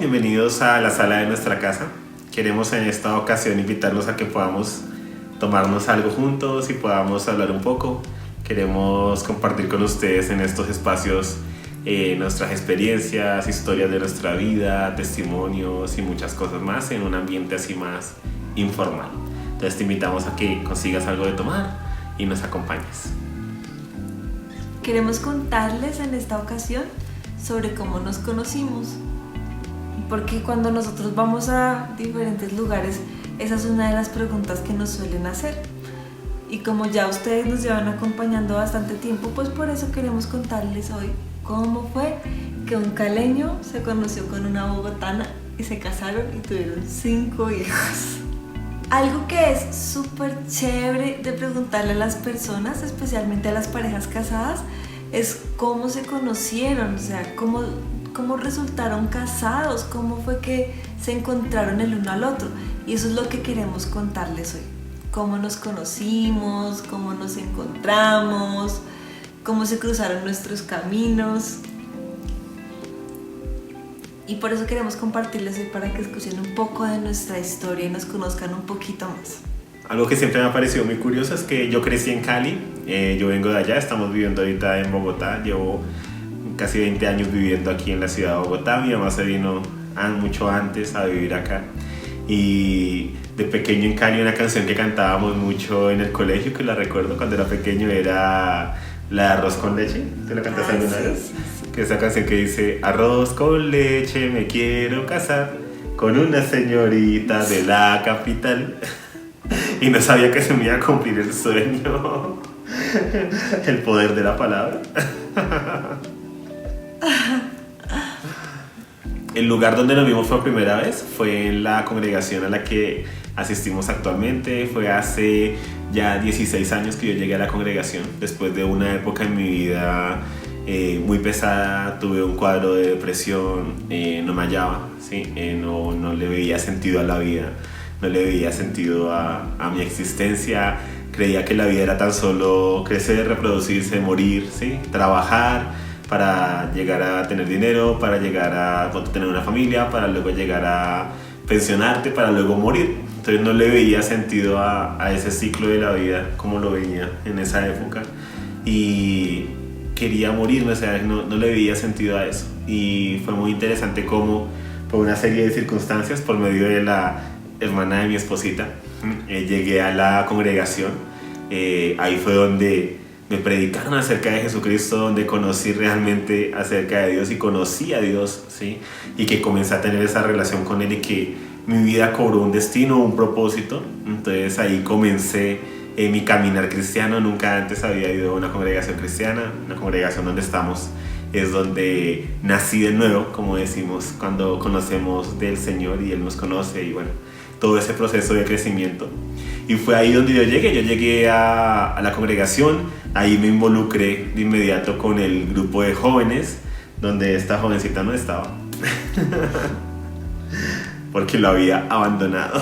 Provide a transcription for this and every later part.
bienvenidos a la sala de nuestra casa. Queremos en esta ocasión invitarlos a que podamos tomarnos algo juntos y podamos hablar un poco. Queremos compartir con ustedes en estos espacios nuestras experiencias, historias de nuestra vida, testimonios y muchas cosas más en un ambiente así más informal. Entonces te invitamos a que consigas algo de tomar y nos acompañes. Queremos contarles en esta ocasión sobre cómo nos conocimos, porque cuando nosotros vamos a diferentes lugares, esa es una de las preguntas que nos suelen hacer. Y como ya ustedes nos llevan acompañando bastante tiempo, pues por eso queremos contarles hoy cómo fue que un caleño se conoció con una bogotana y se casaron y tuvieron 5 hijos. Algo que es súper chévere de preguntarle a las personas, especialmente a las parejas casadas, es cómo se conocieron, o sea, cómo resultaron casados, cómo fue que se encontraron el uno al otro. Y eso es lo que queremos contarles hoy. Cómo nos conocimos, cómo nos encontramos, cómo se cruzaron nuestros caminos. Y por eso queremos compartirles hoy para que escuchen un poco de nuestra historia y nos conozcan un poquito más. Algo que siempre me ha parecido muy curioso es que yo crecí en Cali, yo vengo de allá, estamos viviendo ahorita en Bogotá, llevo casi 20 años viviendo aquí en la ciudad de Bogotá. Mi mamá se vino mucho antes a vivir acá y de pequeño en Cali una canción que cantábamos mucho en el colegio, que la recuerdo cuando era pequeño, era la de Arroz con Leche. ¿Te la cantaste alguna vez? Que esa canción que dice: arroz con leche, me quiero casar con una señorita de la capital. Y no sabía que se me iba a cumplir el sueño. El poder de la palabra. El lugar donde nos vimos por primera vez fue en la congregación a la que asistimos actualmente. Fue hace ya 16 años que yo llegué a la congregación. Después de una época en mi vida muy pesada, tuve un cuadro de depresión, no me hallaba, ¿sí? No le veía sentido a la vida, no le veía sentido a mi existencia. Creía que la vida era tan solo crecer, reproducirse, morir, ¿sí? Trabajar para llegar a tener dinero, para llegar a tener una familia, para luego llegar a pensionarte, para luego morir. Entonces no le veía sentido a ese ciclo de la vida como lo veía en esa época y quería morirme, o sea, no le veía sentido a eso. Y fue muy interesante cómo por una serie de circunstancias, por medio de la hermana de mi esposita, llegué a la congregación. Ahí fue donde me predicaron acerca de Jesucristo, donde conocí realmente acerca de Dios y conocí a Dios, ¿sí? Y que comencé a tener esa relación con Él y que mi vida cobró un destino, un propósito. Entonces ahí comencé mi caminar cristiano. Nunca antes había ido a una congregación cristiana. Una congregación donde estamos es donde nací de nuevo, como decimos, cuando conocemos del Señor y Él nos conoce, y bueno, todo ese proceso de crecimiento. Y fue ahí donde yo llegué a la congregación. Ahí me involucré de inmediato con el grupo de jóvenes, donde esta jovencita no estaba, porque lo había abandonado.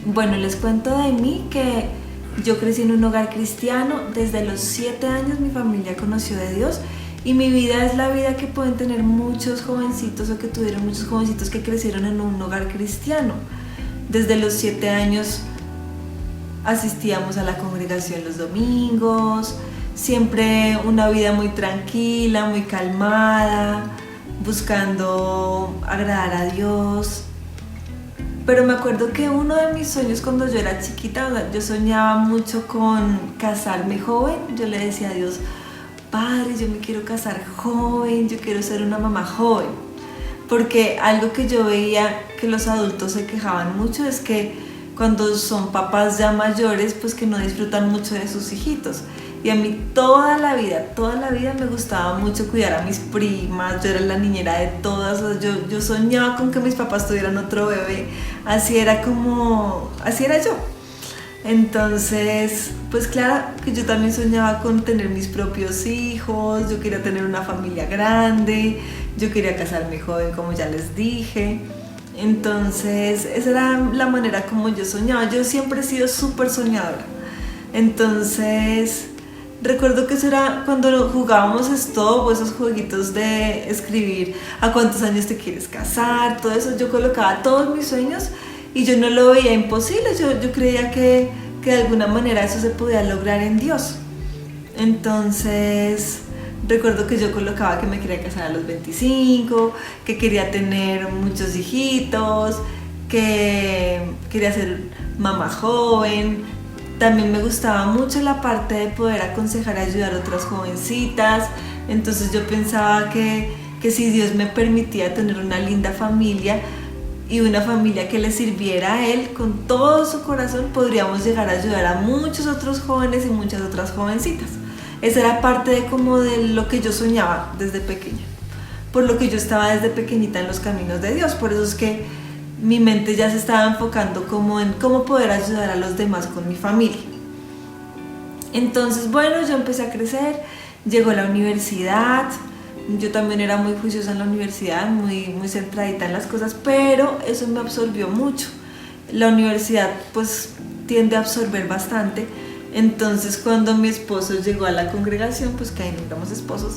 Bueno, les cuento de mí que yo crecí en un hogar cristiano. Desde los 7 años mi familia conoció de Dios. Y mi vida es la vida que pueden tener muchos jovencitos o que tuvieron muchos jovencitos que crecieron en un hogar cristiano. Desde los 7 años asistíamos a la congregación los domingos, siempre una vida muy tranquila, muy calmada, buscando agradar a Dios. Pero me acuerdo que uno de mis sueños cuando yo era chiquita, yo soñaba mucho con casarme joven. Yo le decía a Dios: Padre, yo me quiero casar joven, yo quiero ser una mamá joven. Porque algo que yo veía que los adultos se quejaban mucho es que cuando son papás ya mayores, pues que no disfrutan mucho de sus hijitos. Y a mí toda la vida me gustaba mucho cuidar a mis primas. Yo era la niñera de todas. Yo soñaba con que mis papás tuvieran otro bebé. Así era yo. Entonces, pues claro que yo también soñaba con tener mis propios hijos. Yo quería tener una familia grande. Yo quería casarme joven, como ya les dije. Entonces, esa era la manera como yo soñaba. Yo siempre he sido súper soñadora. Entonces, Recuerdo que eso era cuando jugábamos stop o esos jueguitos de escribir a cuántos años te quieres casar, todo eso. Yo colocaba todos mis sueños y yo no lo veía imposible. Yo creía que de alguna manera eso se podía lograr en Dios. Entonces recuerdo que yo colocaba que me quería casar a los 25, que quería tener muchos hijitos, que quería ser mamá joven. También me gustaba mucho la parte de poder aconsejar y ayudar a otras jovencitas. Entonces yo pensaba que si Dios me permitía tener una linda familia y una familia que le sirviera a Él con todo su corazón, podríamos llegar a ayudar a muchos otros jóvenes y muchas otras jovencitas. Esa era parte de lo que yo soñaba desde pequeña, por lo que yo estaba desde pequeñita en los caminos de Dios. Por eso es que mi mente ya se estaba enfocando como en cómo poder ayudar a los demás con mi familia. Entonces, bueno, yo empecé a crecer, llegó la universidad. Yo también era muy juiciosa en la universidad, muy centradita en las cosas, pero eso me absorbió mucho. La universidad pues tiende a absorber bastante. Entonces cuando mi esposo llegó a la congregación, pues que ahí no éramos esposos,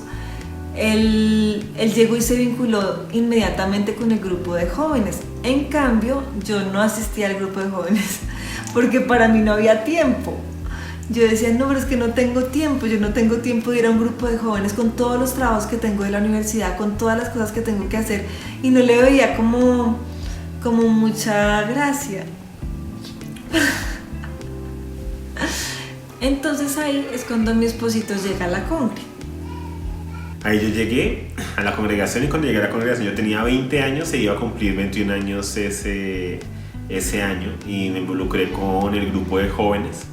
él llegó y se vinculó inmediatamente con el grupo de jóvenes. En cambio, yo no asistía al grupo de jóvenes porque para mí no había tiempo. Yo decía, no, pero es que no tengo tiempo, yo no tengo tiempo de ir a un grupo de jóvenes con todos los trabajos que tengo de la universidad, con todas las cosas que tengo que hacer, y no le veía como mucha gracia. Entonces ahí es cuando mi esposito llega a la congre. Ahí yo llegué a la congregación, y cuando llegué a la congregación yo tenía 20 años, se iba a cumplir 21 años ese año, y me involucré con el grupo de jóvenes.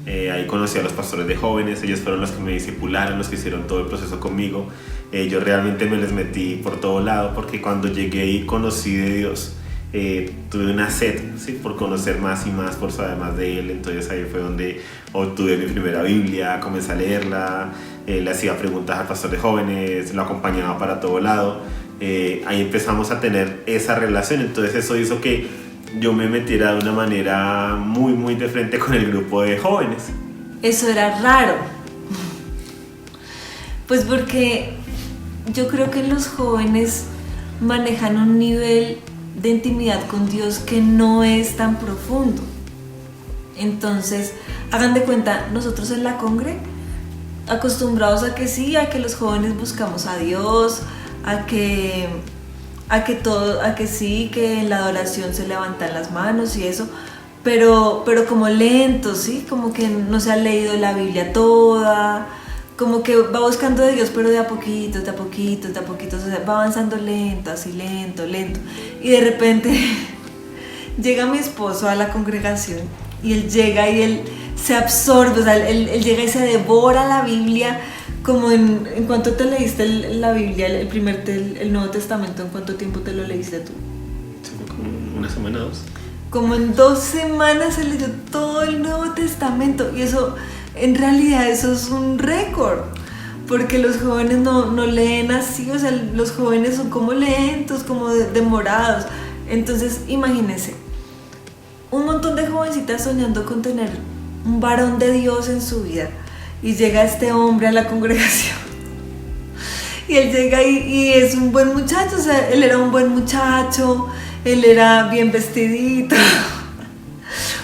Ahí conocí a los pastores de jóvenes, ellos fueron los que me discipularon, los que hicieron todo el proceso conmigo. Yo realmente me les metí por todo lado, porque cuando llegué y conocí de Dios, tuve una sed, ¿sí?, por conocer más y más, por saber más de Él. Entonces ahí fue donde obtuve mi primera Biblia, comencé a leerla, le hacía preguntas al pastor de jóvenes, lo acompañaba para todo lado. Ahí empezamos a tener esa relación, entonces eso hizo que yo me metiera de una manera muy de frente con el grupo de jóvenes. Eso era raro, pues porque yo creo que los jóvenes manejan un nivel de intimidad con Dios que no es tan profundo. Entonces, hagan de cuenta, nosotros en la congre, acostumbrados a que sí, a que los jóvenes buscamos a Dios, a que sí, que en la adoración se levantan las manos y eso, pero como lento, ¿sí? Como que no se ha leído la Biblia toda, como que va buscando de Dios, pero de a poquitos, o sea, va avanzando lento, así lento. Y de repente llega mi esposo a la congregación y él llega y él se absorbe, o sea, él llega y se devora la Biblia. Como en cuánto te leíste la Biblia, el Nuevo Testamento, ¿en cuánto tiempo te lo leíste tú? Como una semana, 2. Como en 2 semanas se leyó todo el Nuevo Testamento, y eso, en realidad eso es un récord, porque los jóvenes no leen así, o sea, los jóvenes son como lentos, como demorados. Entonces imagínense, un montón de jovencitas soñando con tener un varón de Dios en su vida. Y llega este hombre a la congregación y él llega y es un buen muchacho, o sea, él era un buen muchacho, él era bien vestidito,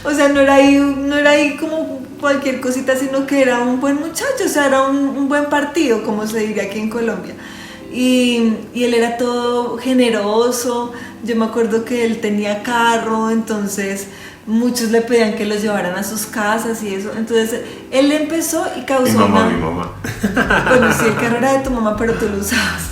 o sea, no era ahí como cualquier cosita, sino que era un buen muchacho, o sea, era un buen partido, como se diría aquí en Colombia. Y él era todo generoso. Yo me acuerdo que él tenía carro, entonces muchos le pedían que los llevaran a sus casas y eso. Entonces él empezó y causó mi mamá. Bueno, sí, el carro era de tu mamá, pero tú lo usabas.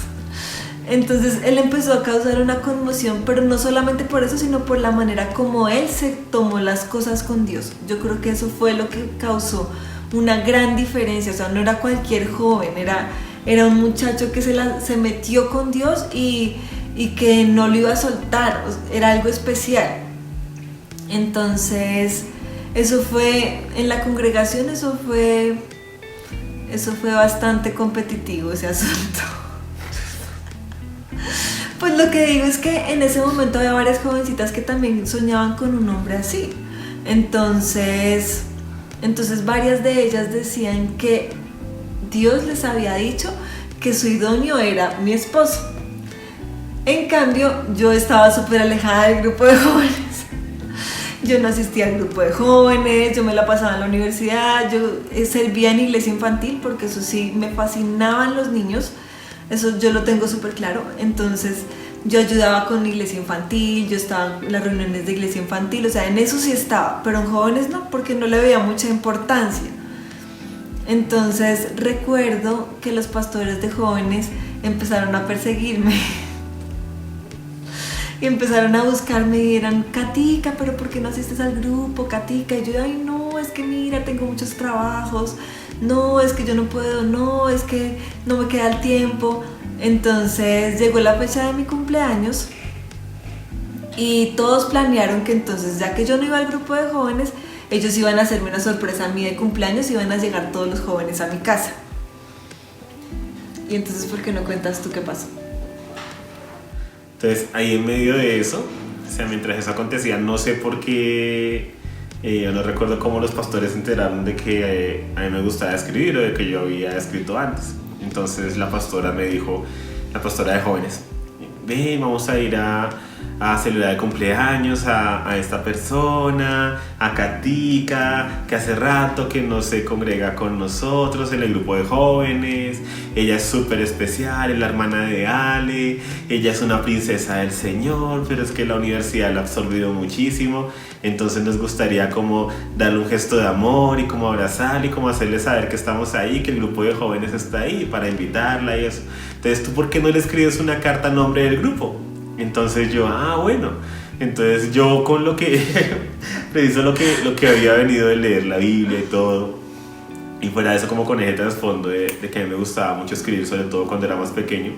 Entonces él empezó a causar una conmoción, pero no solamente por eso, sino por la manera como él se tomó las cosas con Dios. Yo creo que eso fue lo que causó una gran diferencia. O sea, no era cualquier joven, era un muchacho que se metió con Dios y que no lo iba a soltar. Era algo especial. Entonces, eso fue en la congregación, eso fue bastante competitivo, ese asunto. Pues lo que digo es que en ese momento había varias jovencitas que también soñaban con un hombre así. Entonces varias de ellas decían que Dios les había dicho que su idóneo era mi esposo. En cambio, yo estaba súper alejada del grupo de jóvenes. Yo no asistía al grupo de jóvenes, yo me la pasaba en la universidad, yo servía en iglesia infantil porque eso sí, me fascinaban los niños, eso yo lo tengo súper claro. Entonces yo ayudaba con iglesia infantil, yo estaba en las reuniones de iglesia infantil, o sea, en eso sí estaba, pero en jóvenes no, porque no le veía mucha importancia. Entonces recuerdo que los pastores de jóvenes empezaron a perseguirme y empezaron a buscarme y eran: Katica, pero ¿por qué no asistes al grupo, Katica? Y yo: ay, no, es que mira, tengo muchos trabajos, no, es que yo no puedo, no, es que no me queda el tiempo. Entonces llegó la fecha de mi cumpleaños y todos planearon que entonces, ya que yo no iba al grupo de jóvenes, ellos iban a hacerme una sorpresa a mí de cumpleaños, iban a llegar todos los jóvenes a mi casa. Y entonces, ¿por qué no cuentas tú qué pasó? Entonces, ahí en medio de eso, o sea, mientras eso acontecía, no sé por qué, yo no recuerdo cómo los pastores se enteraron de que a mí me gustaba escribir o de que yo había escrito antes. Entonces la pastora me dijo, la pastora de jóvenes: ven, vamos a ir a celebrar el cumpleaños a esta persona, a Katica, que hace rato que no se congrega con nosotros en el grupo de jóvenes. Ella es súper especial, es la hermana de Ale, ella es una princesa del Señor, pero es que la universidad la ha absorbido muchísimo. Entonces nos gustaría como darle un gesto de amor y como abrazarle y como hacerle saber que estamos ahí, que el grupo de jóvenes está ahí para invitarla y eso. Entonces, ¿tú por qué no le escribes una carta a nombre del grupo? Entonces yo: bueno. Entonces yo con lo que preciso lo que había venido de leer la Biblia y todo, y fuera de eso como con ese trasfondo de que a mí me gustaba mucho escribir, sobre todo cuando era más pequeño.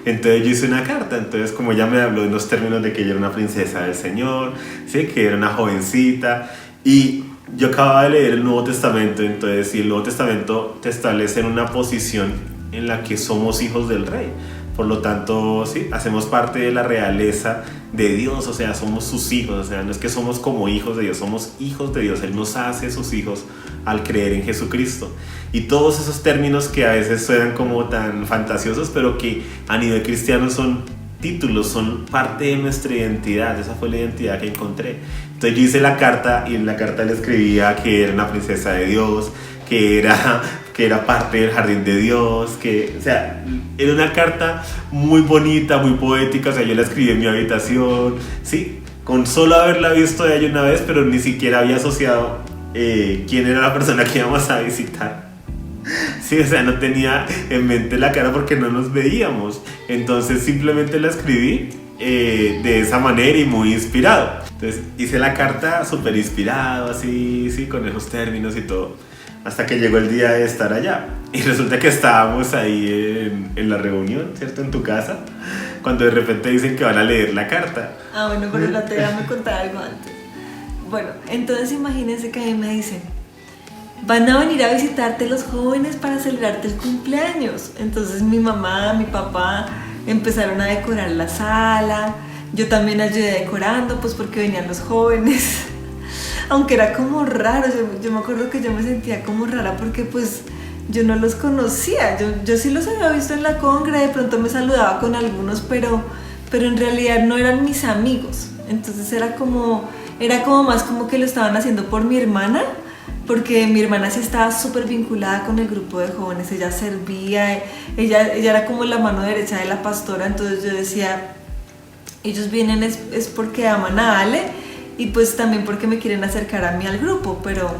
Entonces yo hice una carta. Entonces, como ella me habló en los términos de que ella era una princesa del Señor, ¿sí? Que era una jovencita, y yo acababa de leer el Nuevo Testamento. Entonces, si el Nuevo Testamento te establece en una posición en la que somos hijos del Rey, por lo tanto, sí, hacemos parte de la realeza de Dios, o sea, somos sus hijos, o sea, no es que somos como hijos de Dios, somos hijos de Dios. Él nos hace sus hijos al creer en Jesucristo. Y todos esos términos que a veces suenan como tan fantasiosos, pero que a nivel cristiano son títulos, son parte de nuestra identidad. Esa fue la identidad que encontré. Entonces yo hice la carta, y en la carta le escribía que era una princesa de Dios, que era parte del jardín de Dios, o sea, era una carta muy bonita, muy poética. O sea, yo la escribí en mi habitación, sí, con solo haberla visto de ella una vez, pero ni siquiera había asociado quién era la persona que íbamos a visitar. Sí, o sea, no tenía en mente la cara porque no nos veíamos. Entonces simplemente la escribí de esa manera y muy inspirado. Entonces hice la carta súper inspirado, así, sí, con esos términos y todo, hasta que llegó el día de estar allá. Y resulta que estábamos ahí en la reunión, ¿cierto? En tu casa, cuando de repente dicen que van a leer la carta. Bueno, pero déjame contar algo antes. Bueno, entonces imagínense que a mí me dicen: van a venir a visitarte los jóvenes para celebrarte el cumpleaños. Entonces mi mamá, mi papá empezaron a decorar la sala. Yo también ayudé decorando, pues porque venían los jóvenes. Aunque era como raro, yo me acuerdo que yo me sentía como rara porque pues yo no los conocía. Yo sí los había visto en la congre, de pronto me saludaba con algunos, pero en realidad no eran mis amigos. Entonces era como más como que lo estaban haciendo por mi hermana, porque mi hermana sí estaba súper vinculada con el grupo de jóvenes. Ella servía, ella era como la mano derecha de la pastora. Entonces yo decía: ellos vienen es porque aman a Ale, y pues también porque me quieren acercar a mí al grupo, pero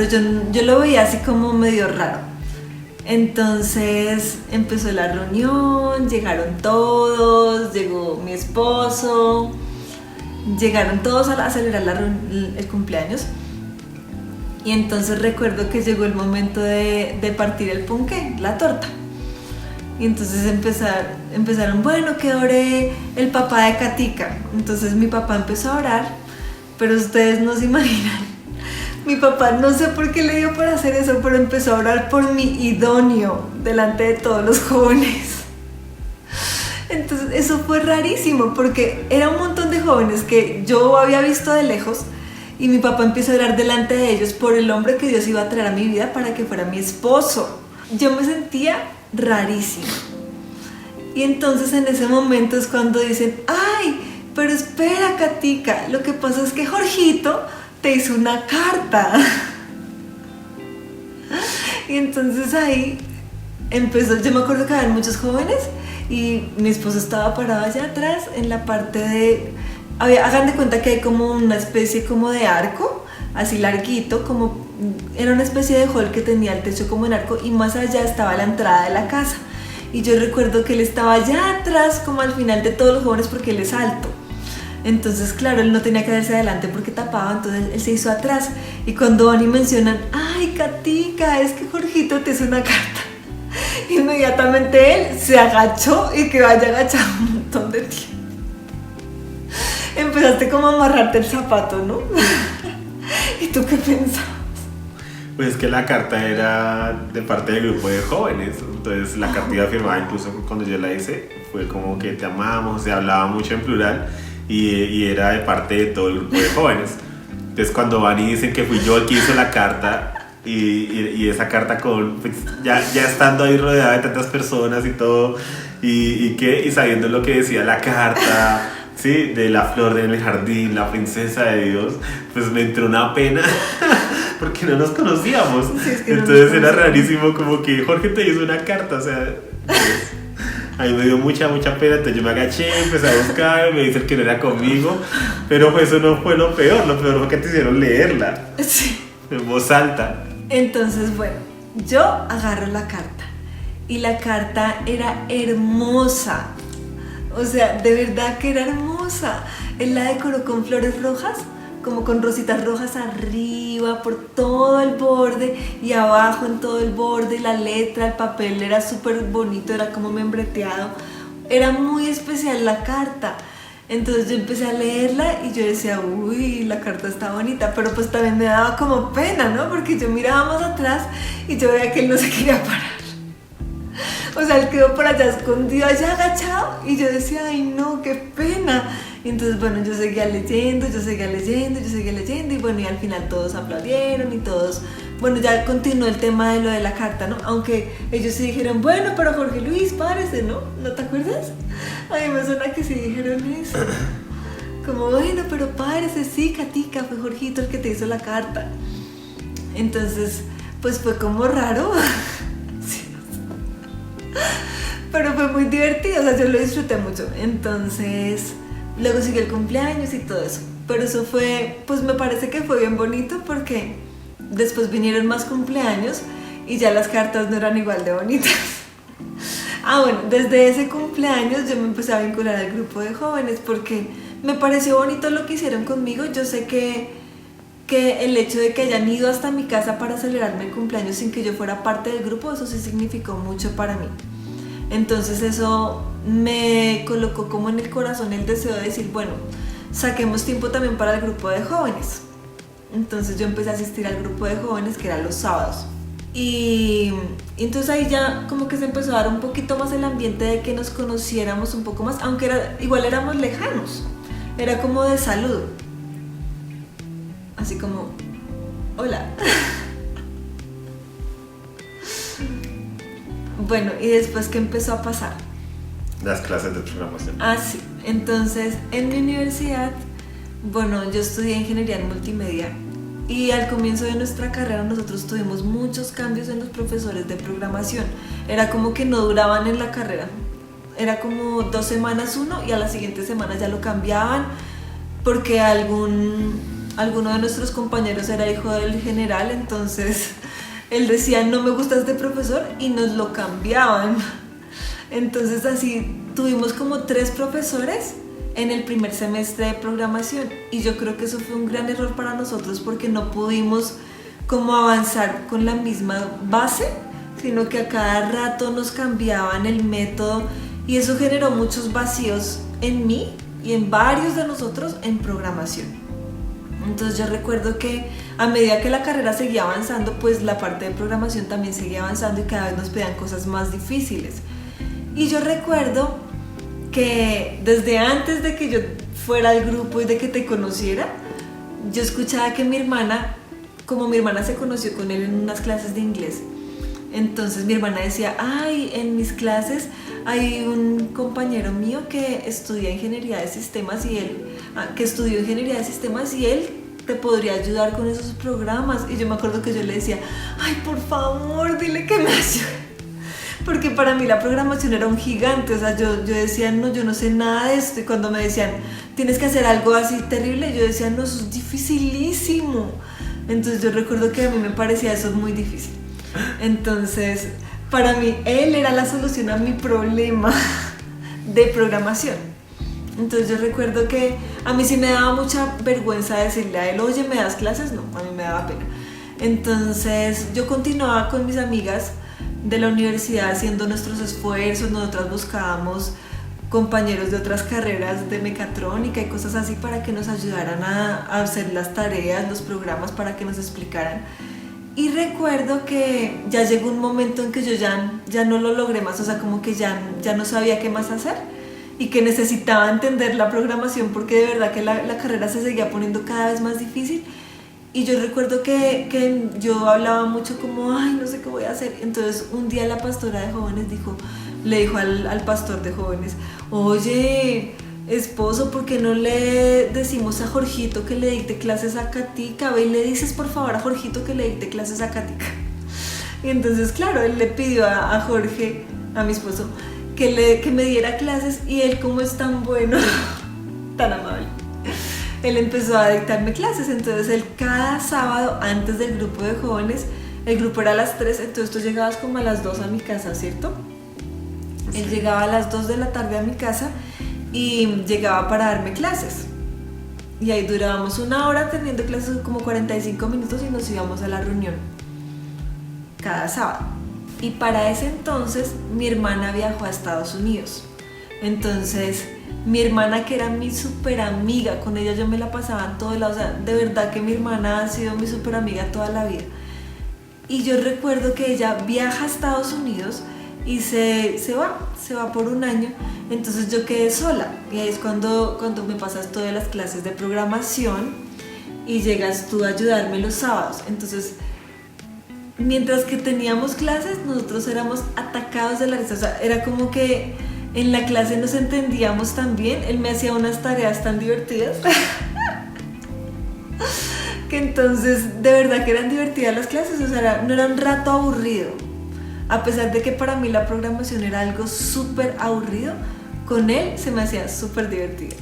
yo lo veía así como medio raro. Entonces empezó la reunión, llegaron todos, llegó mi esposo, llegaron todos a celebrar el cumpleaños. Y entonces recuerdo que llegó el momento de partir el ponqué, la torta. Y entonces empezaron: bueno, que ore el papá de Katica. Entonces mi papá empezó a orar, pero ustedes no se imaginan. Mi papá, no sé por qué le dio por hacer eso, pero empezó a orar por mi idóneo delante de todos los jóvenes. Entonces eso fue rarísimo, porque era un montón de jóvenes que yo había visto de lejos, y mi papá empezó a orar delante de ellos por el hombre que Dios iba a traer a mi vida para que fuera mi esposo. yo me sentía rarísima. Y entonces en ese momento es cuando dicen, ay, pero espera, Katica, lo que pasa es que Jorgito te hizo una carta. Y entonces ahí empezó, yo me acuerdo que había muchos jóvenes y mi esposo estaba parado allá atrás en la parte de, hagan de cuenta que hay como una especie como de arco, así larguito, como era una especie de hall que tenía el techo como en arco y más allá estaba la entrada de la casa. Y yo recuerdo que él estaba allá atrás como al final de todos los jóvenes porque él es alto. Entonces, claro, él no tenía que verse adelante porque tapaba, entonces él se hizo atrás. Y cuando van y mencionan, ay, Katica, es que Jorgito te hizo una carta. Inmediatamente él se agachó y quedó allá agachado un montón de tiempo. Empezaste como a amarrarte el zapato, ¿no? ¿Y tú qué pensabas? Pues es que la carta era de parte del grupo de jóvenes, entonces la carta iba firmada, incluso cuando yo la hice, fue como que te amamos, se hablaba mucho en plural y era de parte de todo el grupo de jóvenes. Entonces cuando van y dicen que fui yo el que hizo la carta y esa carta con, pues, ya estando ahí rodeada de tantas personas y todo, y sabiendo lo que decía la carta, ¿sí? De la flor del jardín, la princesa de Dios, pues me entró una pena. Porque no nos conocíamos. Sí, es que entonces no era rarísimo, como que Jorge te hizo una carta, o sea, pues, a mí me dio mucha pena, entonces yo me agaché, empecé a buscar, me dice que no era conmigo, pero pues eso no fue lo peor fue que te hicieron leerla, sí, en voz alta. Entonces, bueno, yo agarro la carta y la carta era hermosa, o sea, de verdad que era hermosa. Él la decoró con flores rojas, como con rositas rojas arriba, por todo el borde y abajo en todo el borde, la letra, el papel era súper bonito, era como membreteado, era muy especial la carta. Entonces yo empecé a leerla y yo decía, uy, la carta está bonita, pero pues también me daba como pena, ¿no? Porque yo miraba más atrás y yo veía que él no se quería parar. O sea, él quedó por allá escondido, allá agachado, y yo decía, ay no, qué pena. Y entonces, bueno, yo seguía leyendo, y bueno, y al final todos aplaudieron y todos, bueno, ya continuó el tema de lo de la carta, ¿no? Aunque ellos sí dijeron, bueno, pero Jorge Luis, párese, ¿no? ¿No te acuerdas? A mí me suena que sí dijeron eso. Como, bueno, pero párese, sí, Katica, fue Jorgito el que te hizo la carta. Entonces, pues fue como raro. Sí. Pero fue muy divertido, o sea, yo lo disfruté mucho. Entonces, luego siguió el cumpleaños y todo eso. Pero eso fue, pues me parece que fue bien bonito porque después vinieron más cumpleaños y ya las cartas no eran igual de bonitas. Bueno, desde ese cumpleaños yo me empecé a vincular al grupo de jóvenes porque me pareció bonito lo que hicieron conmigo. Yo sé que el hecho de que hayan ido hasta mi casa para celebrarme el cumpleaños sin que yo fuera parte del grupo, eso sí significó mucho para mí. Entonces eso me colocó como en el corazón el deseo de decir, bueno, saquemos tiempo también para el grupo de jóvenes. Entonces yo empecé a asistir al grupo de jóvenes que era los sábados. Y entonces ahí ya como que se empezó a dar un poquito más el ambiente de que nos conociéramos un poco más, aunque igual éramos lejanos, era como de saludo, así como, hola. Bueno, y después, ¿qué empezó a pasar? Las clases de programación. Sí, entonces en mi universidad, bueno, yo estudié ingeniería en multimedia y al comienzo de nuestra carrera nosotros tuvimos muchos cambios en los profesores de programación. Era como que no duraban en la carrera, era como 2 semanas uno y a la siguiente semana ya lo cambiaban porque alguno de nuestros compañeros era hijo del general, entonces él decía, no me gusta este profesor, y nos lo cambiaban. Entonces así tuvimos como 3 profesores en el primer semestre de programación y yo creo que eso fue un gran error para nosotros porque no pudimos como avanzar con la misma base, sino que a cada rato nos cambiaban el método y eso generó muchos vacíos en mí y en varios de nosotros en programación. Entonces yo recuerdo que a medida que la carrera seguía avanzando, pues la parte de programación también seguía avanzando y cada vez nos pedían cosas más difíciles. Y yo recuerdo que desde antes de que yo fuera al grupo y de que te conociera, yo escuchaba que mi hermana, como mi hermana se conoció con él en unas clases de inglés, Entonces mi hermana decía, ay, en mis clases hay un compañero mío que estudia ingeniería de sistemas y que estudió ingeniería de sistemas y él te podría ayudar con esos programas. Y yo me acuerdo que yo le decía, ay, por favor, dile que me ayude. Porque para mí la programación era un gigante, o sea, yo decía, no, yo no sé nada de esto. Y cuando me decían, tienes que hacer algo así terrible, yo decía, no, eso es dificilísimo. Entonces yo recuerdo que a mí me parecía eso muy difícil. Entonces, para mí, él era la solución a mi problema de programación. Entonces yo recuerdo que a mí sí me daba mucha vergüenza decirle a él, oye, ¿me das clases? No, a mí me daba pena. Entonces yo continuaba con mis amigas de la universidad haciendo nuestros esfuerzos. Nosotras buscábamos compañeros de otras carreras de mecatrónica y cosas así para que nos ayudaran a hacer las tareas, los programas, para que nos explicaran. Y recuerdo que ya llegó un momento en que yo ya no lo logré más, o sea, como que ya no sabía qué más hacer y que necesitaba entender la programación porque de verdad que la carrera se seguía poniendo cada vez más difícil. Y yo recuerdo que yo hablaba mucho como, ay, no sé qué voy a hacer. Entonces un día la pastora de jóvenes le dijo al pastor de jóvenes, oye, esposo, ¿por qué no le decimos a Jorgito que le dicte clases a Katica? Ve y le dices por favor a Jorgito que le dicte clases a Katica. Y entonces, claro, él le pidió a Jorge, a mi esposo, que me diera clases, y él, como es tan bueno, tan amable, él empezó a dictarme clases. Entonces él cada sábado antes del grupo de jóvenes, el grupo era a las 3, entonces tú llegabas como a las 2 a mi casa, ¿cierto? Sí. Él llegaba a las 2 de la tarde a mi casa y llegaba para darme clases. Y ahí durábamos una hora teniendo clases, como 45 minutos, y nos íbamos a la reunión cada sábado. Y para ese entonces mi hermana viajó a Estados Unidos. Entonces mi hermana, que era mi súper amiga, con ella yo me la pasaba en todos lados, o sea, de verdad que mi hermana ha sido mi súper amiga toda la vida. Y yo recuerdo que ella viaja a Estados Unidos y se va por un año. Entonces yo quedé sola, y ahí es cuando me pasas todas las clases de programación y llegas tú a ayudarme los sábados. Entonces, mientras que teníamos clases, nosotros éramos atacados de la risa, o sea, era como que en la clase nos entendíamos tan bien. Él me hacía unas tareas tan divertidas que entonces de verdad que eran divertidas las clases, o sea, no era un rato aburrido. A pesar de que para mí la programación era algo súper aburrido, con él se me hacía súper divertido.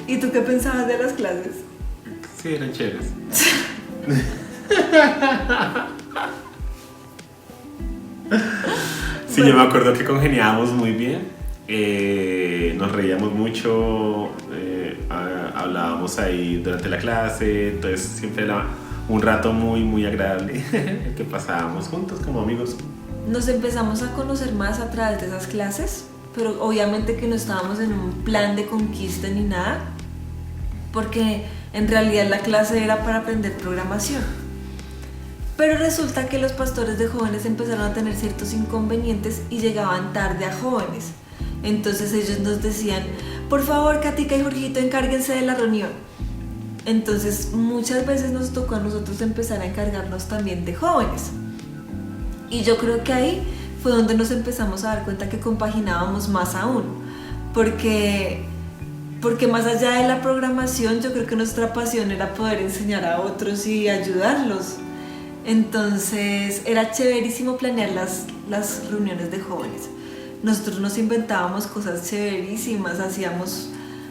¿Y tú qué pensabas de las clases? Sí, eran chéveres. Sí, bueno, yo me acuerdo que congeniábamos muy bien, nos reíamos mucho, hablábamos ahí durante la clase, entonces siempre era un rato muy, muy agradable que pasábamos juntos como amigos. Nos empezamos a conocer más a través de esas clases, pero obviamente que no estábamos en un plan de conquista ni nada, porque en realidad la clase era para aprender programación. Pero resulta que los pastores de jóvenes empezaron a tener ciertos inconvenientes y llegaban tarde a jóvenes. Entonces ellos nos decían, por favor, Katica y Jorgito, encárguense de la reunión. Entonces muchas veces nos tocó a nosotros empezar a encargarnos también de jóvenes. Y yo creo que ahí fue donde nos empezamos a dar cuenta que compaginábamos más aún. Porque más allá de la programación, yo creo que nuestra pasión era poder enseñar a otros y ayudarlos. Entonces era chéverísimo planear las reuniones de jóvenes. Nosotros nos inventábamos cosas chéverísimas,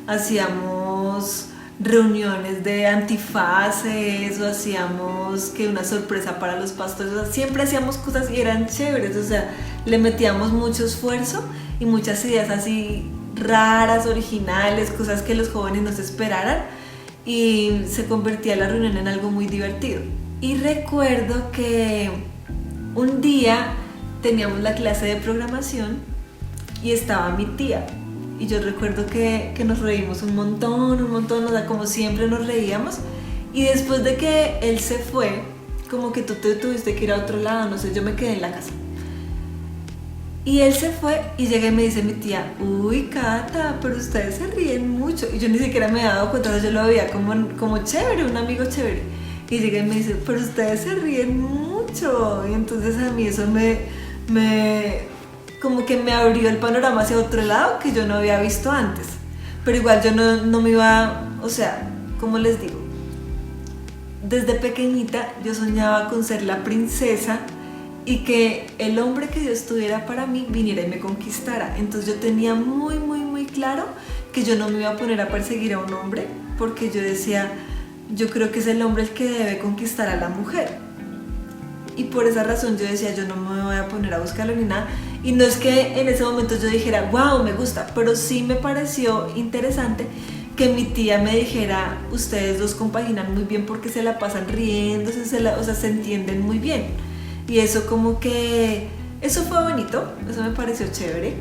hacíamos reuniones de antifaces, o hacíamos que una sorpresa para los pastores, o sea, siempre hacíamos cosas y eran chéveres, o sea, le metíamos mucho esfuerzo y muchas ideas así raras, originales, cosas que los jóvenes no se esperaran, y se convertía la reunión en algo muy divertido. Y recuerdo que un día teníamos la clase de programación y estaba mi tía. Y yo recuerdo que nos reímos un montón, o sea, como siempre nos reíamos. Y después de que él se fue, como que tú te tuviste que ir a otro lado, no sé, yo me quedé en la casa. Y él se fue y llega y me dice mi tía, uy, Cata, pero ustedes se ríen mucho. Y yo ni siquiera me había dado cuenta, yo lo veía como chévere, un amigo chévere. y llega y me dice, pero ustedes se ríen mucho. Y entonces a mí eso como que me abrió el panorama hacia otro lado que yo no había visto antes. Pero igual yo no me iba, o sea, ¿cómo les digo? Desde pequeñita yo soñaba con ser la princesa y que el hombre que Dios tuviera para mí viniera y me conquistara. Entonces yo tenía muy, muy, muy claro que yo no me iba a poner a perseguir a un hombre, porque yo decía, yo creo que es el hombre el que debe conquistar a la mujer. Y por esa razón yo decía, yo no me voy a poner a buscarlo ni nada. Y no es que en ese momento yo dijera, wow, me gusta, pero sí me pareció interesante que mi tía me dijera, ustedes dos compaginan muy bien porque se la pasan riéndose, o sea, se entienden muy bien. Y eso como que, eso fue bonito, eso me pareció chévere.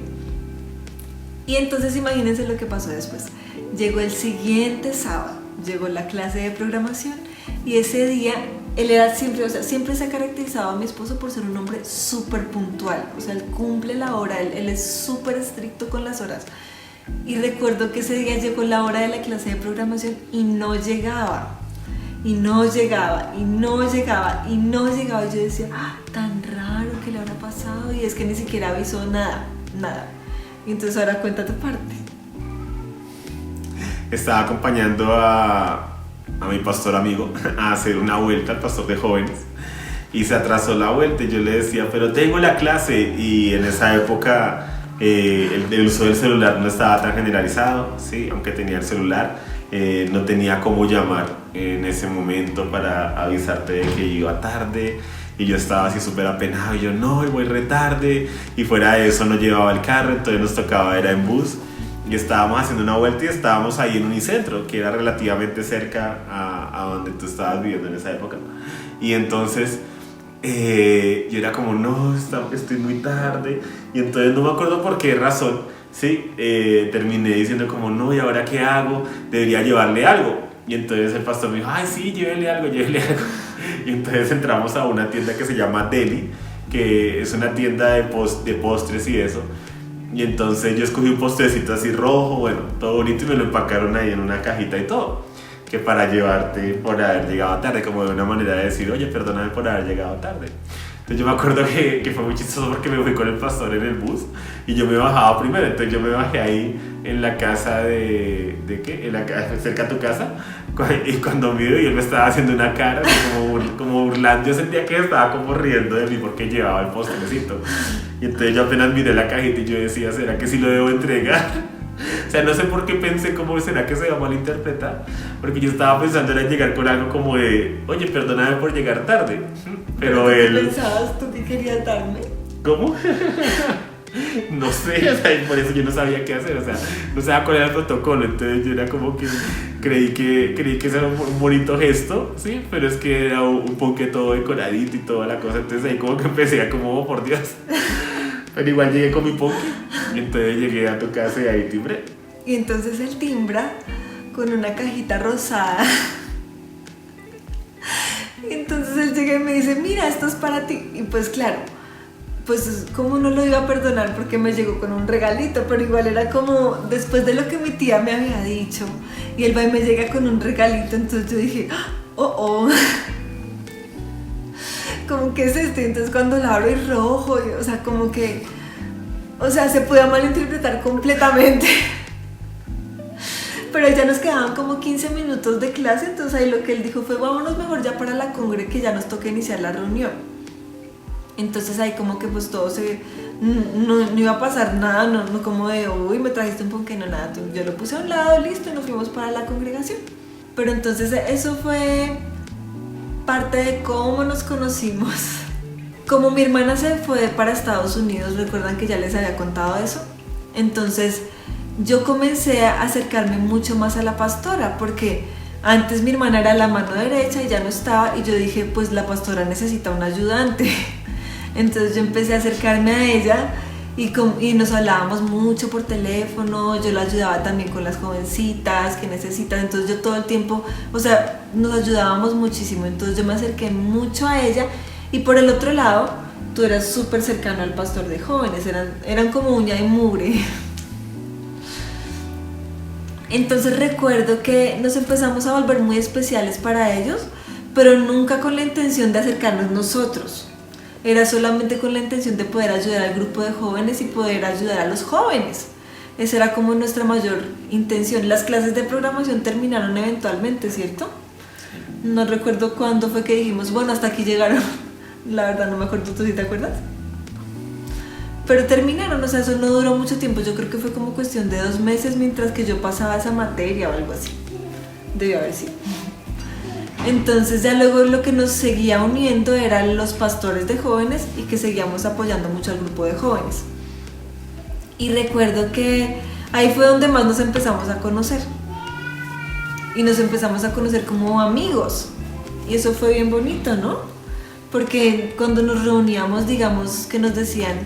Y entonces imagínense lo que pasó después. Llegó el siguiente sábado, llegó la clase de programación y ese día él era siempre, o sea, siempre se ha caracterizado a mi esposo por ser un hombre súper puntual. O sea, él cumple la hora, él es súper estricto con las horas. Y recuerdo que ese día llegó la hora de la clase de programación y no llegaba. Y no llegaba, y no llegaba, y no llegaba. Y yo decía, tan raro, ¿qué le habrá pasado? Y es que ni siquiera avisó nada. Y entonces ahora cuenta tu parte. Estaba acompañando a mi pastor amigo a hacer una vuelta, al pastor de jóvenes, y se atrasó la vuelta y yo le decía, pero tengo la clase. Y en esa época el uso del celular no estaba tan generalizado, ¿sí? Aunque tenía el celular, no tenía cómo llamar en ese momento para avisarte de que iba tarde. Y yo estaba así súper apenado y yo no, voy re tarde. Y fuera de eso no llevaba el carro, entonces nos tocaba, era en bus. Y estábamos haciendo una vuelta y estábamos ahí en Unicentro, que era relativamente cerca a donde tú estabas viviendo en esa época. Y entonces yo era como, no, estoy muy tarde. Y entonces no me acuerdo por qué razón, ¿sí? Terminé diciendo como, no, ¿y ahora qué hago? Debería llevarle algo. Y entonces el pastor me dijo, ay, sí, llévele algo. Y entonces entramos a una tienda que se llama Deli, que es una tienda de postres y eso. Y entonces yo escogí un postrecito así rojo, bueno, todo bonito, y me lo empacaron ahí en una cajita y todo, que para llevarte por haber llegado tarde, como de una manera de decir, oye, perdóname por haber llegado tarde. Entonces yo me acuerdo que fue muy chistoso porque me fui con el pastor en el bus y yo me bajaba primero. Entonces yo me bajé ahí en la casa ¿de qué? En la casa, cerca a tu casa. Y cuando me vio y él me estaba haciendo una cara como burlando, yo sentía que estaba como riendo de mí porque llevaba el postrecito. Y entonces yo apenas miré la cajita y yo decía, ¿será que sí lo debo entregar? O sea, no sé por qué pensé cómo será que se va a malinterpretar, porque yo estaba pensando en llegar con algo como de, oye, perdóname por llegar tarde. Pero él... ¿Pensabas tú que querías darme? ¿Cómo? No sé, o sea, por eso yo no sabía qué hacer, o sea, no sabía cuál era el protocolo. Entonces yo era como que creí que ese era un bonito gesto, ¿sí? Pero es que era un ponqué todo decoradito y toda la cosa. Entonces ahí como que empecé a como, oh, por Dios. Pero igual llegué con mi ponqué. Y entonces llegué a tu casa y ahí timbré. Y entonces él timbra con una cajita rosada. Y entonces él llega y me dice, mira, esto es para ti. Y pues claro, pues cómo no lo iba a perdonar porque me llegó con un regalito, pero igual era como después de lo que mi tía me había dicho y él va y me llega con un regalito. Entonces yo dije, oh. Como que es este, entonces cuando lo abro es rojo, o sea, como que, o sea, se podía malinterpretar completamente. Pero ya nos quedaban como 15 minutos de clase, entonces ahí lo que él dijo fue, vámonos mejor ya para la congre que ya nos toca iniciar la reunión. Entonces ahí como que pues todo no iba a pasar nada, no como de, uy, me trajiste un ponqué, no, nada, yo lo puse a un lado, listo, y nos fuimos para la congregación. Pero entonces eso fue parte de cómo nos conocimos. Como mi hermana se fue para Estados Unidos, recuerdan que ya les había contado eso, entonces yo comencé a acercarme mucho más a la pastora, porque antes mi hermana era la mano derecha y ya no estaba, y yo dije, pues la pastora necesita un ayudante. Entonces yo empecé a acercarme a ella y nos hablábamos mucho por teléfono, yo la ayudaba también con las jovencitas que necesitan, entonces yo todo el tiempo, o sea, nos ayudábamos muchísimo, entonces yo me acerqué mucho a ella. Y por el otro lado, tú eras súper cercano al pastor de jóvenes, eran como uña y mugre. Entonces recuerdo que nos empezamos a volver muy especiales para ellos, pero nunca con la intención de acercarnos nosotros. Era solamente con la intención de poder ayudar al grupo de jóvenes y poder ayudar a los jóvenes. Esa era como nuestra mayor intención. Las clases de programación terminaron eventualmente, ¿cierto? No recuerdo cuándo fue que dijimos, bueno, hasta aquí llegaron. La verdad no me acuerdo, ¿tú sí te acuerdas? Pero terminaron, o sea, eso no duró mucho tiempo. Yo creo que fue como cuestión de 2 meses mientras que yo pasaba esa materia o algo así. Debió haber sido. Entonces ya luego lo que nos seguía uniendo eran los pastores de jóvenes y que seguíamos apoyando mucho al grupo de jóvenes. Y recuerdo que ahí fue donde más nos empezamos a conocer. Y nos empezamos a conocer como amigos. Y eso fue bien bonito, ¿no? Porque cuando nos reuníamos, digamos que nos decían,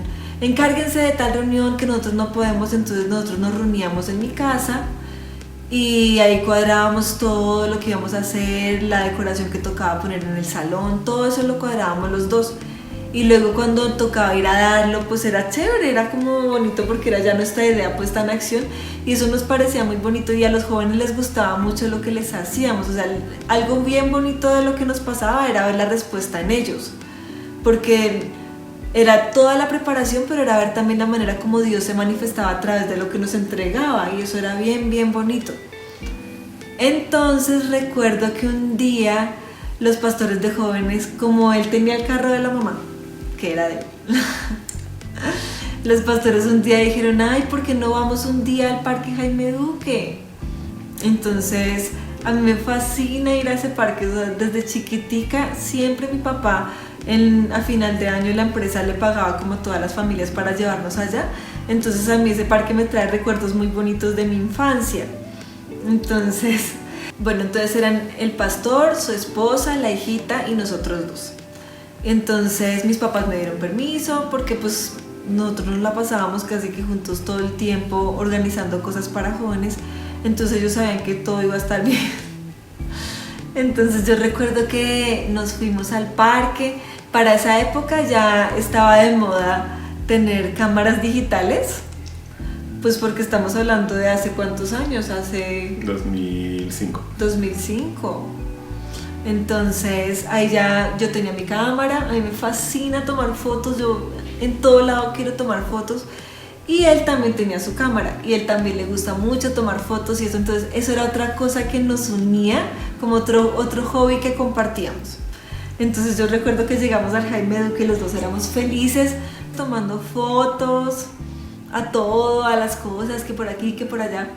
encárguense de tal reunión que nosotros no podemos, entonces nosotros nos reuníamos en mi casa y ahí cuadrábamos todo lo que íbamos a hacer, la decoración que tocaba poner en el salón, todo eso lo cuadrábamos los dos. Y luego cuando tocaba ir a darlo, pues era chévere, era como bonito porque era ya nuestra idea puesta en acción y eso nos parecía muy bonito y a los jóvenes les gustaba mucho lo que les hacíamos. O sea, algo bien bonito de lo que nos pasaba era ver la respuesta en ellos, porque era toda la preparación, pero era ver también la manera como Dios se manifestaba a través de lo que nos entregaba y eso era bien, bien bonito. Entonces recuerdo que un día los pastores de jóvenes, como él tenía el carro de la mamá, que era de él, los pastores un día dijeron, ay, ¿por qué no vamos un día al Parque Jaime Duque? Entonces a mí me fascina ir a ese parque, o sea, desde chiquitica siempre mi papá a final de año la empresa le pagaba como a todas las familias para llevarnos allá, entonces a mí ese parque me trae recuerdos muy bonitos de mi infancia. Entonces, bueno, entonces eran el pastor, su esposa, la hijita y nosotros dos. Entonces mis papás me dieron permiso porque pues nosotros nos la pasábamos casi que juntos todo el tiempo organizando cosas para jóvenes, entonces ellos sabían que todo iba a estar bien. Entonces yo recuerdo que nos fuimos al parque. Para esa época ya estaba de moda tener cámaras digitales, pues porque estamos hablando de hace cuántos años, hace 2005. Entonces ahí ya yo tenía mi cámara, a mí me fascina tomar fotos, yo en todo lado quiero tomar fotos y él también tenía su cámara y él también le gusta mucho tomar fotos y eso, entonces eso era otra cosa que nos unía, como otro hobby que compartíamos. Entonces yo recuerdo que llegamos al Jaime Duque y los dos éramos felices tomando fotos a todo, a las cosas, que por aquí, que por allá.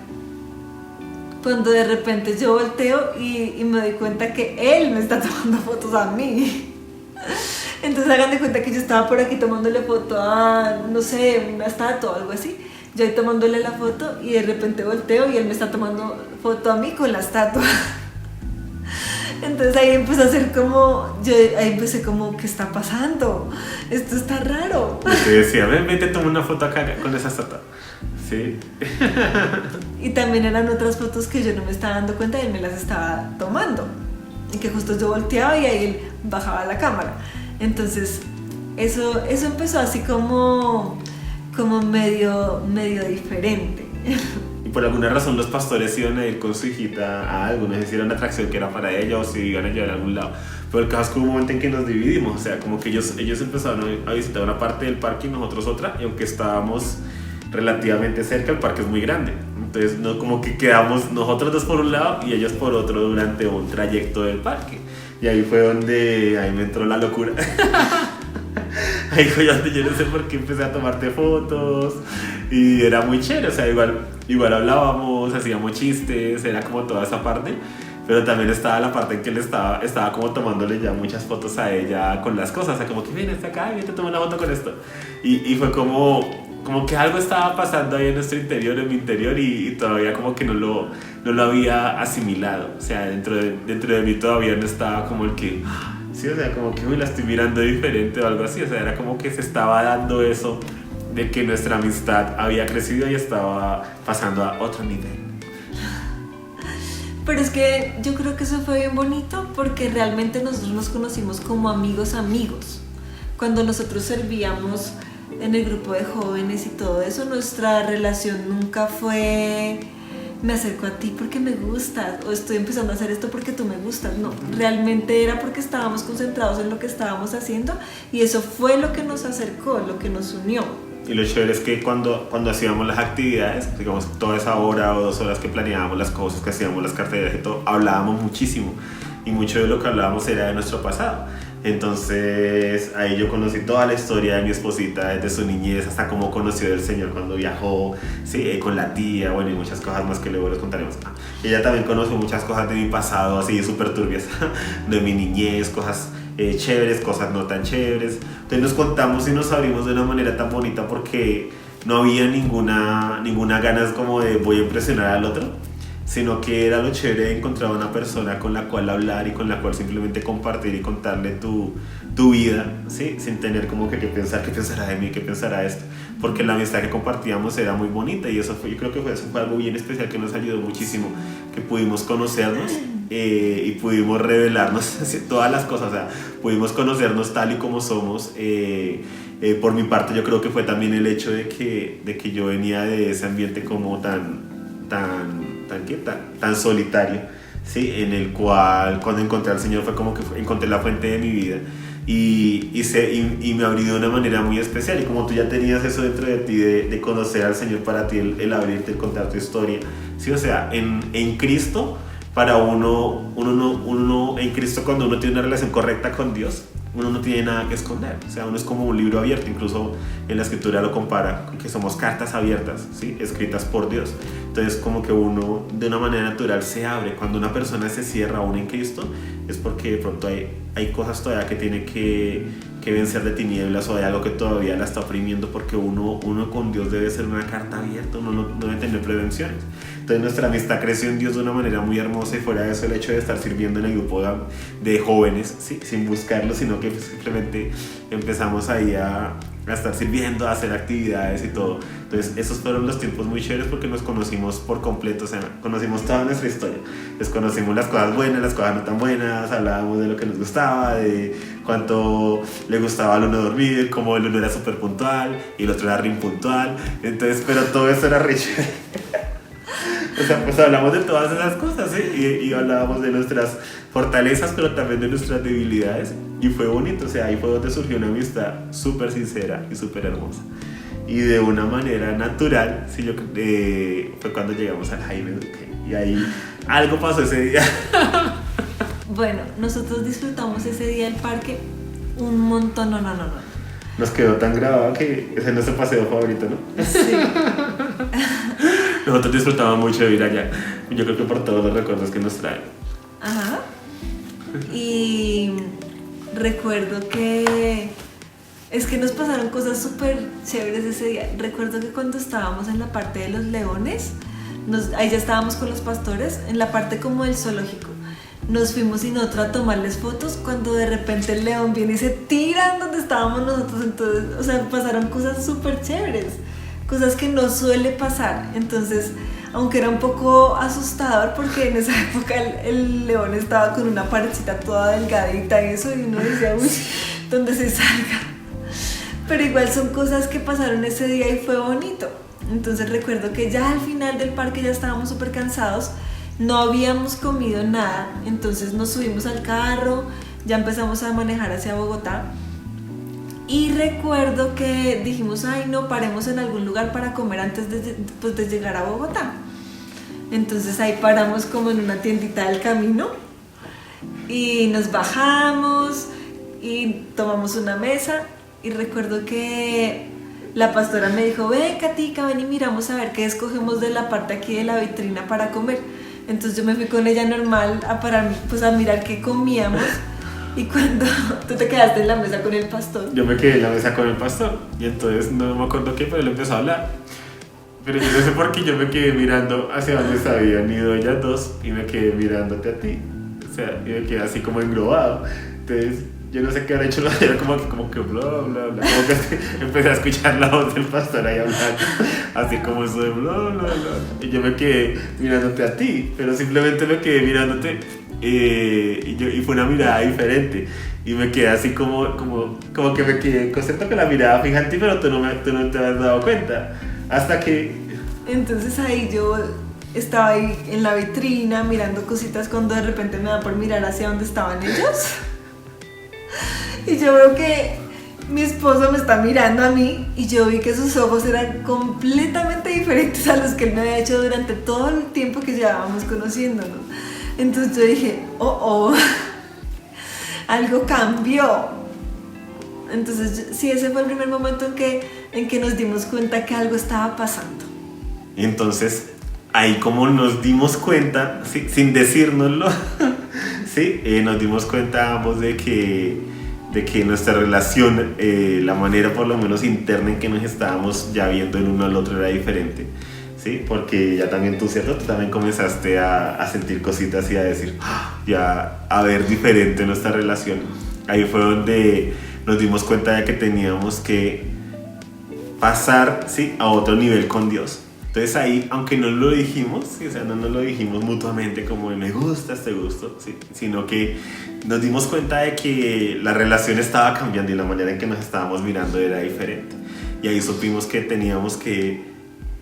Cuando de repente yo volteo y me doy cuenta que él me está tomando fotos a mí. Entonces hagan de cuenta que yo estaba por aquí tomándole foto a, no sé, una estatua o algo así. Yo ahí tomándole la foto y de repente volteo y él me está tomando foto a mí con la estatua. Entonces ahí empecé a hacer ahí empecé como, ¿qué está pasando? Esto está raro. Y te decía, ven, te tomo una foto acá con esa estatua. Sí. Y también eran otras fotos que yo no me estaba dando cuenta y él me las estaba tomando. Y que justo yo volteaba y ahí él bajaba la cámara. Entonces eso empezó así como medio diferente. Y por alguna razón los pastores iban a ir con su hijita a algo, no sé si era una atracción que era para ella o si iban a llevar a algún lado. Pero el caso es que hubo un momento en que nos dividimos, o sea, como que ellos empezaron a visitar una parte del parque y nosotros otra, y aunque estábamos relativamente cerca, el parque es muy grande. Entonces no, como que quedamos nosotros dos por un lado y ellos por otro durante un trayecto del parque. Y ahí fue donde ahí me entró la locura. Ahí fue donde yo no sé por qué empecé a tomarte fotos y era muy chévere, o sea, igual hablábamos, hacíamos chistes, era como toda esa parte, pero también estaba la parte en que él estaba como tomándole ya muchas fotos a ella con las cosas, o sea, como que ven, está acá y te tomo una foto con esto. Y fue como que algo estaba pasando ahí en nuestro interior, en mi interior, y todavía como que no lo había asimilado, o sea, dentro de mí todavía no estaba como el que... Sí, o sea, como que la estoy mirando diferente o algo así, o sea, era como que se estaba dando eso de que nuestra amistad había crecido y estaba pasando a otro nivel. Pero es que yo creo que eso fue bien bonito porque realmente nosotros nos conocimos como amigos. Cuando nosotros servíamos en el grupo de jóvenes y todo eso, nuestra relación nunca fue me acerco a ti porque me gustas, o estoy empezando a hacer esto porque tú me gustas. No, realmente era porque estábamos concentrados en lo que estábamos haciendo, y eso fue lo que nos acercó, lo que nos unió. Y lo chévere es que cuando hacíamos las actividades, digamos, toda esa hora o 2 horas que planeábamos las cosas, que hacíamos las carteras y todo, hablábamos muchísimo. Y mucho de lo que hablábamos era de nuestro pasado. Entonces ahí yo conocí toda la historia de mi esposita, desde su niñez hasta cómo conoció del Señor cuando viajó, ¿sí? Con la tía, bueno, y muchas cosas más que luego les contaremos. Ella también conoció muchas cosas de mi pasado, así súper turbias, de mi niñez, cosas chéveres, cosas no tan chéveres. Entonces nos contamos y nos abrimos de una manera tan bonita porque no había ninguna ganas como de voy a impresionar al otro, sino que era lo chévere de encontrar una persona con la cual hablar y con la cual simplemente compartir y contarle tu vida, ¿sí? Sin tener como que pensar qué pensará de mí, qué pensará esto, porque la amistad que compartíamos era muy bonita, y eso fue, yo creo que eso fue algo bien especial que nos ayudó muchísimo, que pudimos conocernos y pudimos revelarnos todas las cosas, o sea, pudimos conocernos tal y como somos. Por mi parte yo creo que fue también el hecho de que yo venía de ese ambiente como tan solitario, ¿sí? En el cual cuando encontré al Señor fue como que encontré la fuente de mi vida y me abrí de una manera muy especial, y como tú ya tenías eso dentro de ti de conocer al Señor, para ti el abrirte, el contar tu historia, ¿sí? O sea, en Cristo, para uno en Cristo, cuando uno tiene una relación correcta con Dios, uno no tiene nada que esconder, o sea, uno es como un libro abierto. Incluso en la escritura lo compara con que somos cartas abiertas, ¿sí? Escritas por Dios. Entonces como que uno de una manera natural se abre. Cuando una persona se cierra aún en Cristo, es porque de pronto hay cosas todavía que tiene que vencer de tinieblas, o hay algo que todavía la está oprimiendo, porque uno con Dios debe ser una carta abierta, uno no debe tener prevenciones. Entonces nuestra amistad creció en Dios de una manera muy hermosa, y fuera de eso el hecho de estar sirviendo en el grupo de jóvenes, ¿sí? Sin buscarlo, sino que simplemente empezamos ahí a estar sirviendo, a hacer actividades y todo. Entonces esos fueron los tiempos muy chéveres, porque nos conocimos por completo, o sea, conocimos toda nuestra historia, les conocimos las cosas buenas, las cosas no tan buenas, hablábamos de lo que nos gustaba, de cuánto le gustaba al uno dormir, cómo el uno era súper puntual y el otro era re impuntual. Entonces, pero todo eso era re chévere. O sea, pues hablamos de todas esas cosas, ¿sí? Y hablábamos de nuestras fortalezas, pero también de nuestras debilidades, y fue bonito. O sea, ahí fue donde surgió una amistad súper sincera y súper hermosa, y de una manera natural, ¿sí? Fue cuando llegamos al Jaime Duque, y ahí algo pasó ese día. Bueno, nosotros disfrutamos ese día del parque un montón, no. Nos quedó tan grabado que ese es nuestro paseo favorito, ¿no? Sí. Nosotros disfrutamos mucho de ir allá. Yo creo que por todos los recuerdos que nos traen. Ajá. Y recuerdo que es que nos pasaron cosas súper chéveres ese día. Recuerdo que cuando estábamos en la parte de los leones, ahí ya estábamos con los pastores, en la parte como del zoológico. Nos fuimos y nosotros a tomarles fotos, cuando de repente el león viene y se tira en donde estábamos nosotros. Entonces, o sea, pasaron cosas súper chéveres, cosas que no suele pasar. Entonces, aunque era un poco asustador, porque en esa época el león estaba con una parecita toda delgadita y eso, y uno decía, uy, ¿dónde se salga? Pero igual son cosas que pasaron ese día y fue bonito. Entonces recuerdo que ya al final del parque ya estábamos súper cansados, no habíamos comido nada, entonces nos subimos al carro, ya empezamos a manejar hacia Bogotá. Y recuerdo que dijimos, ay no, paremos en algún lugar para comer antes de llegar a Bogotá. Entonces ahí paramos como en una tiendita del camino y nos bajamos y tomamos una mesa. Y recuerdo que la pastora me dijo, ven Katica, ven y miramos a ver qué escogemos de la parte aquí de la vitrina para comer. Entonces yo me fui con ella normal a parar, pues a mirar qué comíamos. Y cuando tú te quedaste en la mesa con el pastor. Yo me quedé en la mesa con el pastor, y entonces no me acuerdo qué, pero él empezó a hablar. Pero yo no sé por qué yo me quedé mirando hacia donde se habían ido ellas dos, y me quedé mirándote a ti. O sea, y me quedé así como englobado. Entonces yo no sé qué habrá hecho la vida, como que bla bla bla, como que empecé a escuchar la voz del pastor ahí hablando, así como eso de bla bla bla, y yo me quedé mirándote a ti, pero simplemente me quedé mirándote, y fue una mirada diferente, y me quedé así como que me quedé concepto que la mirada fija en ti, pero tú no te has dado cuenta, hasta que... Entonces ahí yo estaba ahí en la vitrina mirando cositas cuando de repente me da por mirar hacia donde estaban ellos. Y yo veo que mi esposo me está mirando a mí y yo vi que sus ojos eran completamente diferentes a los que él me había hecho durante todo el tiempo que llevábamos conociéndonos. Entonces yo dije, algo cambió. Entonces sí, ese fue el primer momento en que nos dimos cuenta que algo estaba pasando. Y entonces, ahí como nos dimos cuenta, ¿sí? Sin decírnoslo, ¿sí? Nos dimos cuenta ambos de que nuestra relación, la manera por lo menos interna en que nos estábamos ya viendo el uno al otro era diferente, ¿sí? Porque ya también tú, ¿cierto? Tú también comenzaste a sentir cositas y a decir, ya a ver diferente nuestra relación. Ahí fue donde nos dimos cuenta de que teníamos que pasar, ¿sí? A otro nivel con Dios. Entonces ahí, aunque no lo dijimos, ¿sí? O sea, no nos lo dijimos mutuamente como me gusta este gusto, ¿sí? Sino que nos dimos cuenta de que la relación estaba cambiando y la manera en que nos estábamos mirando era diferente. Y ahí supimos que teníamos que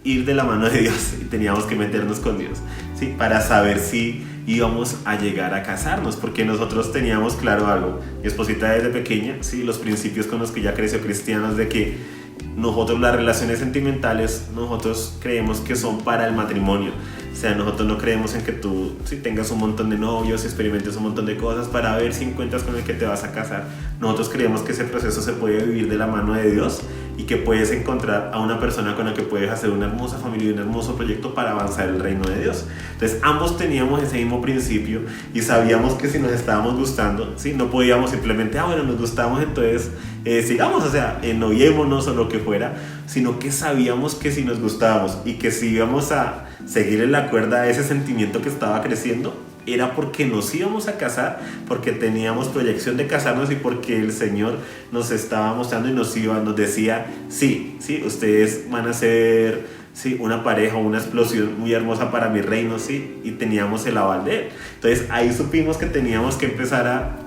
ir de la mano de Dios y teníamos que meternos con Dios, ¿sí? Para saber si íbamos a llegar a casarnos, porque nosotros teníamos claro algo. Mi esposita desde pequeña, ¿sí? Los principios con los que ya creció cristianos de que nosotros las relaciones sentimentales, nosotros creemos que son para el matrimonio. O sea, nosotros no creemos en que tú tengas un montón de novios, experimentes un montón de cosas para ver si encuentras con el que te vas a casar. Nosotros creemos que ese proceso se puede vivir de la mano de Dios y que puedes encontrar a una persona con la que puedes hacer una hermosa familia y un hermoso proyecto para avanzar el reino de Dios. Entonces ambos teníamos ese mismo principio y sabíamos que si nos estábamos gustando, ¿sí? No podíamos simplemente, bueno, nos gustamos, entonces sigamos, o sea, noviémonos o lo que fuera, sino que sabíamos que si nos gustábamos y que si íbamos a seguir en la cuerda de ese sentimiento que estaba creciendo, era porque nos íbamos a casar, porque teníamos proyección de casarnos y porque el Señor nos estaba mostrando y nos decía, sí, ustedes van a ser, sí, una pareja, una explosión muy hermosa para mi reino, sí, y teníamos el aval de Él. Entonces ahí supimos que teníamos que empezar a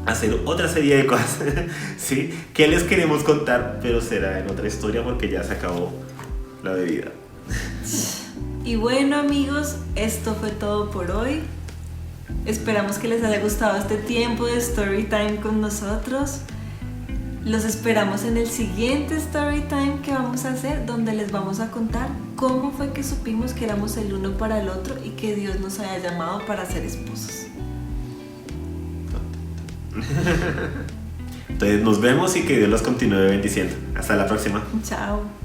hacer otra serie de cosas, ¿sí? Que les queremos contar, pero será en otra historia porque ya se acabó la bebida. Y bueno, amigos, esto fue todo por hoy. Esperamos que les haya gustado este tiempo de story time con nosotros. Los esperamos en el siguiente story time que vamos a hacer, donde les vamos a contar cómo fue que supimos que éramos el uno para el otro y que Dios nos haya llamado para ser esposos. Entonces nos vemos y que Dios los continúe bendiciendo. Hasta la próxima. Chao.